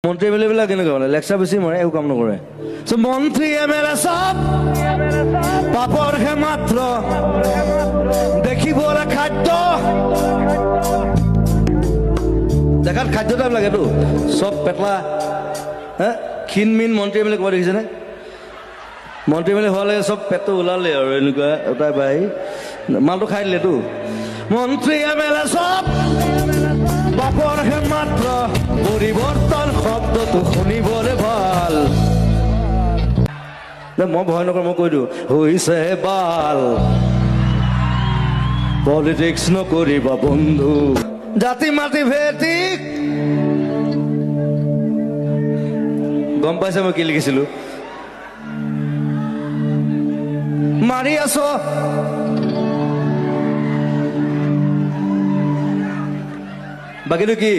মন্ত্ৰী M L এ বিলাক কেনেকুৱা মানে লেকচাৰ বেছি মাৰে একো কাম নকৰে মন্ত্ৰী এম এল এ চব পাপৰহে মাত্ৰ দেখিবলৈ খাদ্য দেখাত খাদ্য টাইপ লাগেতো চব পেটলা হে ক্ষীণমিন মন্ত্ৰী এম এল এ ক'ৰবাত দেখিছেনে মন্ত্ৰী এম এল এ হোৱালে চব পেটটো ওলালে আৰু এনেকুৱা এটা বাই মালটো খাই দিলেতো মন্ত্ৰী এম এল এ চব বাপৰহে মাত্ৰ পৰিৱৰ্তন শব্দটো শুনিবলৈ ভাল মই ভয় নকৰোঁ মই কৈ দিওঁ হৈছে বাল পলিটিক্স নকৰিবা বন্ধু জাতি মাতি ভেটিক গম পাইছে মই কি লিখিছিলো মাৰি আছ বাকীটো কি